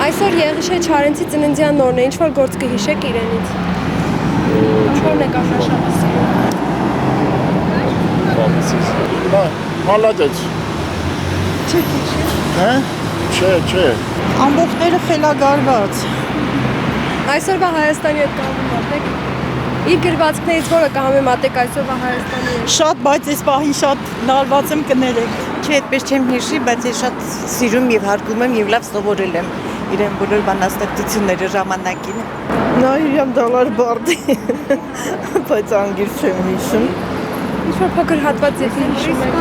Այսօր Եղիշե Չարենցի ծննդյան օրն է, ինչ-որ գործ կհիշեք իրենից։ Ինչո՞րն եք ամենաշատը սիրում։ Մալադեց։ Չեք հիշում։ Չէ։ Ամբողջները խելագարված։ Այսօրվա Հայաստանի հետ կհամեմատեք։ Իր գրվածքներից որը կհամեմատեք այսօրվա Հայաստանի հետ։ Շատ, բայց այս պահին շատ լարված եմ կներեք։ Չէ, այդպես չեմ հիշի, բայց ես շատ սիրում եւ հարգում եմ եւ լավ սովորել եմ իրեն բոլոր բանաստեղծությունները ժամանակին։ Նայիրյամ դալար բարդի, բայց անգիր չեմ հիշում։ Ինչ-որ փոքր հատված եթե հիշում եք։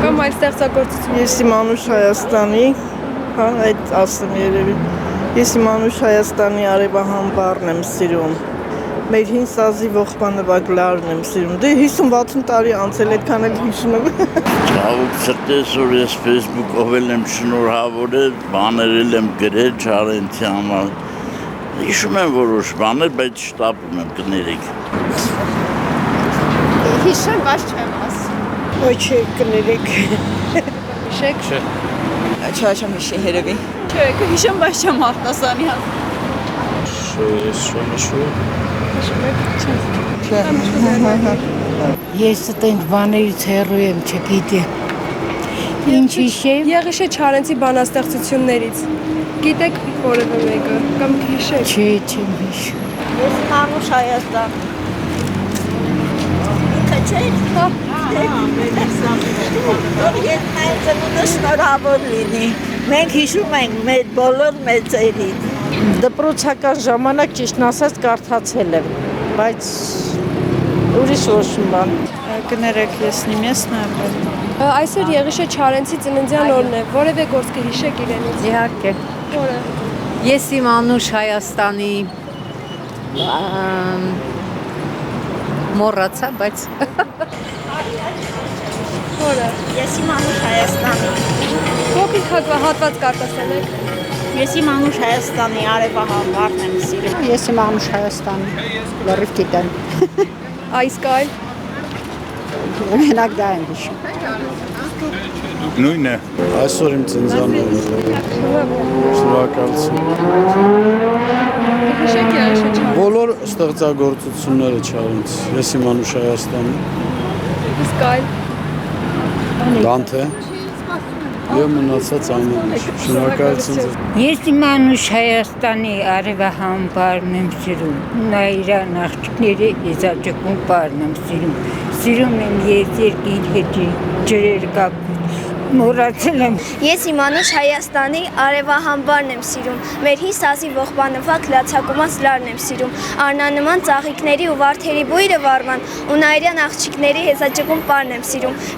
Կամ այլ ստեղծագործություն։ Ես իմ Անուշ Հայաստանի, հա, այդ ասեմ երևի։ Ես իմ Անուշ Հայաստանի արևահամբարն եմ սիրում։ Մեր հին սազի ողբանվակ լարն եմ սիրում։ Դե 50-60 տարի անցել այդքան էլ հիշում եմ։ Ցավոք սրտես որ ես Facebook-ով եմ շնորհավորել, բաներ եմ գրել Չարենցի համար։ Հիշում եմ որոշ բաներ, բայց շտապում եմ կներեք։ Հիշեմ, բայց չեմ ասում։ Ոչ կներեք։ Հիշեք։ Չէ, չեմ հիշի երևի։ Չէ, կհիշեմ, բայց չեմ արտասանի հա։ Ես այդենք բաներից հեռու եմ, չգիտեմ։ Ինչ հիշեմ։ Եղիշե Չարենցի բանաստեղծություններից։ Գիտեք որևէ մեկը կամ հիշեք։ Չէ, չեմ հիշում։ Ես իմ Անուշ Հայաստան։ Ինքը չէ։ Ես մեր ծնունդը շնորհավոր լինի։ Մենք հիշում ենք մեր բոլոր մեծերին։ Դպրոցական ժամանակ ճիշտն ասած կարդացել եմ, բայց ուրիշ ոչ բան։ Կներեք, ես նիմեսն եմ։ Այսօր Եղիշե Չարենցի ծննդյան օրն է, որևէ գործ կհիշեք իրենից։ Իհարկե։ Որը։ Ես իմ Անուշ Հայաստանի մոռացա, բայց Որը։ Ես իմ Անուշ Հայաստանի։ Փոքր հատված կարտասել եք։ Ես իմ Անուշ Հայաստանի արևահամբարն եմ սիրում։ Ես իմ Անուշ Հայաստանի լրիվ գիտեմ։ Այս կայ։ Մենակ դա եմ հիշում։ Նույնն է։ Այսօր իմ ծննդյան օրն է։ Շնորհակալություն։ Հիշեք Եղիշե Չարենցի։ Բոլոր ստեղծագործությունները Չարենց։ Ես իմ Անուշ Հայաստանի, Իսկ այլ։ Դանթե եւ մնացած ամեն ինչ։ Շնորհակալություն։ Ես իմ Անուշ Հայաստանի արևահամբարն եմ սիրում։ Նա իր աղջիկների եզաճկուն պարն եմ սիրում։ Սիրում եմ ես երկիր հետի ջրեր կապ մոռացել եմ։ Ես իմ Անուշ Հայաստանի արևահամբարն եմ սիրում, մեր հին սազի ողբանվակ լացակումած լարն եմ սիրում, արնանման ծաղիկների ու վարդերի բույրը վարման ու նայրյան աղջիկների հեզաճկուն պարն եմ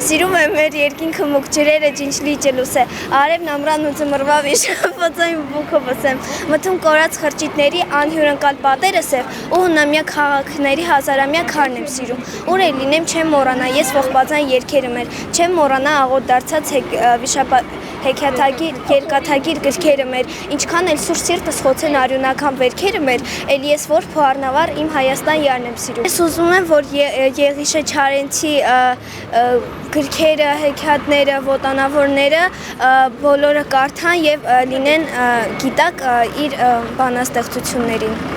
սիրում եմ մեր երկինքը մուկ ջրերը ջինջլիջը լուսե, արևն ամռան ու ձմռվա վիշապոցային բուքը վսեմ, մթում կորած խրճիթների անհյուրընկալ պատերը սև ու հնամյա քաղաքների հազարամյա քարն եմ սիրում, ուր էլ լինեմ չեմ մոռանա, ես ողբազան երգերը մեր, չեմ մոռանա աղոտ դարձած հեքիաթագիր, երկաթագիր գրքերը մեր, ինչքան էլ սուր սիրտս խոցեն արյունական վերքերը մեր, էլ ես որ փոառնավար իմ Հայաստան յարն եմ սիրում։ Ես ուզում եմ, որ Եղիշե Չարենցի գրքերը, հեքիաթները, ոտանավորները բոլորը կարդան եւ լինեն գիտակ իր բանաստեղծություններին։